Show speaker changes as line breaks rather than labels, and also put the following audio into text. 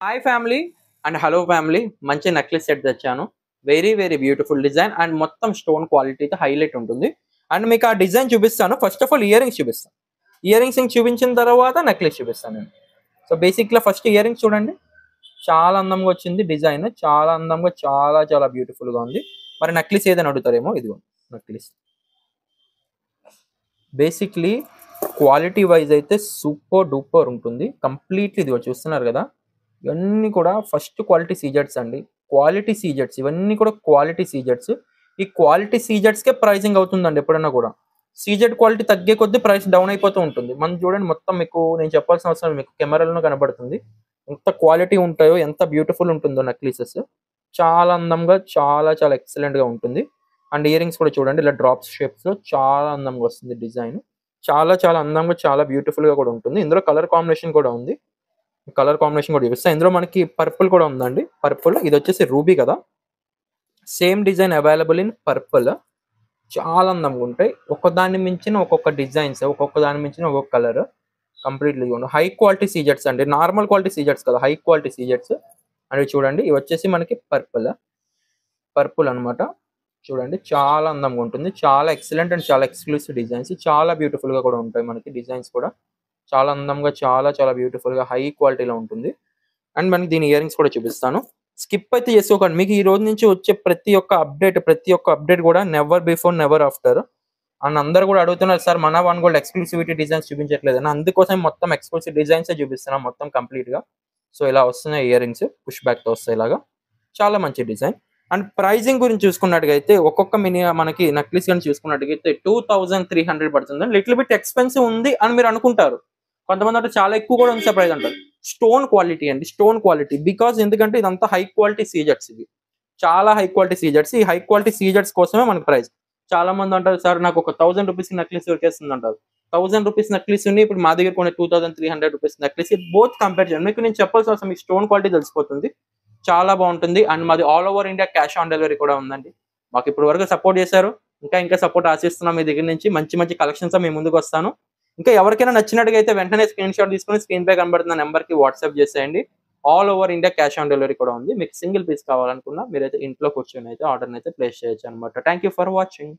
Hi family and hello family మంచి necklace set తెచ్చాను. Very very beautiful design and మొత్తం stone క్వాలిటీతో highlight ఉంటుంది. అండ్ మీకు ఆ డిజైన్ చూపిస్తాను. First of all ear rings చూపిస్తాను. ఇయర్ రింగ్స్ చూపించిన తర్వాత నెక్లెస్ చూపిస్తాను నేను. సో బేసిక్గా ఫస్ట్ ఇయర్ రింగ్స్ చూడండి. చాలా అందంగా వచ్చింది డిజైన్. చాలా అందంగా చాలా చాలా బ్యూటిఫుల్గా ఉంది. మరి నెక్లెస్ ఏదైనా అడుగుతారేమో, ఇదిగో నెక్లెస్. బేసిక్లీ క్వాలిటీ వైజ్ అయితే సూపర్ డూపర్ ఉంటుంది. కంప్లీట్లీ ఇదిగో చూస్తున్నారు కదా, ఇవన్నీ కూడా ఫస్ట్ క్వాలిటీ సీజెట్స్ అండి. క్వాలిటీ సీజెట్స్ ఇవన్నీ కూడా క్వాలిటీ సీజెట్స్. ఈ క్వాలిటీ సీజెట్స్కే ప్రైజింగ్ అవుతుందండి ఎప్పుడన్నా కూడా. సీజెడ్ క్వాలిటీ తగ్గే కొద్దీ ప్రైస్ డౌన్ అయిపోతూ ఉంటుంది. మనం చూడండి, మొత్తం మీకు నేను చెప్పాల్సిన అవసరం మీకు కెమెరాలో కనబడుతుంది ఎంత క్వాలిటీ ఉంటాయో, ఎంత బ్యూటిఫుల్ ఉంటుందో నెక్లెసెస్. చాలా అందంగా చాలా చాలా ఎక్సలెంట్గా ఉంటుంది. అండ్ ఇయర్ రింగ్స్ కూడా చూడండి, ఇలా డ్రాప్స్ షేప్స్లో చాలా అందంగా వస్తుంది డిజైన్. చాలా చాలా అందంగా చాలా బ్యూటిఫుల్గా కూడా ఉంటుంది. ఇందులో కలర్ కాంబినేషన్ కూడా ఉంది. కలర్ కాంబినేషన్ కూడా చూపిస్తాను. ఇందులో మనకి పర్పుల్ కూడా ఉందండి. పర్పుల్ ఇది వచ్చేసి రూబీ కదా. Same design available in purple. చాలా అందంగా ఉంటాయి. ఒక్కదాన్ని మించిన ఒక్కొక్క డిజైన్స్, ఒక్కొక్క దాన్ని మించిన ఒక్కొక్క కలర్. కంప్లీట్లీ హై క్వాలిటీ సీజెట్స్ అండి. నార్మల్ క్వాలిటీ సీజెట్స్ కదా, హై క్వాలిటీ సీజెట్స్. అని చూడండి, ఇవి వచ్చేసి మనకి పర్పుల్ అనమాట. చూడండి చాలా అందంగా ఉంటుంది. చాలా ఎక్సలెంట్ అండ్ చాలా ఎక్స్క్లూసివ్ డిజైన్స్. చాలా బ్యూటిఫుల్ గా కూడా ఉంటాయి మనకి డిజైన్స్ కూడా. చాలా అందంగా చాలా చాలా బ్యూటిఫుల్ గా హై క్వాలిటీలో ఉంటుంది. అండ్ మనకి దీని ఇయర్ రింగ్స్ కూడా చూపిస్తాను. స్కిప్ అయితే చేసుకోకండి. మీకు ఈ రోజు నుంచి వచ్చే ప్రతి ఒక్క అప్డేట్ కూడా never before never after. And అందరూ కూడా అడుగుతున్నారు, సార్ మన వన్ గోల్డ్ ఎక్స్క్లూసివిటీ డిజైన్స్ చూపించట్లేదు. అందుకోసం మొత్తం ఎక్స్క్లూసివ్ డిజైన్స్ చూపిస్తున్నాం మొత్తం కంప్లీట్ గా. సో ఇలా వస్తున్నాయి ఇయర్ రింగ్స్, పుష్ బ్యాక్ తో వస్తాయి ఇలాగా. చాలా మంచి డిజైన్. అండ్ ప్రైజింగ్ గురించి చూసుకున్నట్టుగైతే ఒక్కొక్క మనకి నక్లీస్ కానీ చూసుకున్నట్టుగైతే 2300 పడుతుంది. లిటిల్ బిట్ ఎక్స్పెన్సివ్ ఉంది అని మీరు అనుకుంటారు. కొంతమంది అంటే చాలా ఎక్కువ కూడా ఉంది ప్రైస్ అంటారు. స్టోన్ క్వాలిటీ అండి, స్టోన్ క్వాలిటీ. బికాస్ ఎందుకంటే ఇదంతా హై క్వాలిటీ సీజెట్స్. ఇవి చాలా హై క్వాలిటీ సీజెట్స్. ఈ హై క్వాలిటీ సీజెట్స్ కోసమే మనకి ప్రైస్. చాలా మంది అంటారు, సార్ నాకు ఒక 1000 రూపీస్ నక్లీస్ దొరికేస్తుంది అంటారు. 1000 రూపీస్ నక్లీస్ ఉంది, ఇప్పుడు మా దగ్గర కొన్ని 2300 రూపీస్ నక్లీస్. బోత్ కంపేర్ చేయండి. మీకు నేను చెప్పాల్సిన అవసరం, మీకు స్టోన్ క్వాలిటీ తెలిసిపోతుంది. చాలా బాగుంటుంది. అండ్ మాది all over India cash on delivery కూడా ఉందండి. మాకు ఇప్పుడు వరకు సపోర్ట్ చేశారు, ఇంకా సపోర్ట్ ఆశిస్తున్నాం మీ దగ్గర నుంచి. మంచి మంచి కలెక్షన్స్ మీ ముందుకు వస్తాను. ఇంకా ఎవరికైనా నచ్చినట్టుగా అయితే వెంటనే స్క్రీన్ షాట్ తీసుకుని స్క్రీన్ పై కనబడుతున్న నెంబర్కి వాట్సాప్ చేసేయండి. All over India cash on delivery కూడా ఉంది. మీకు సింగిల్ పీస్ కావాలనుకున్నా మీరైతే ఇంట్లో కూర్చొని అయితే ఆర్డర్ అయితే ప్లేస్ చేయొచ్చు అనమాట. Thank you for watching.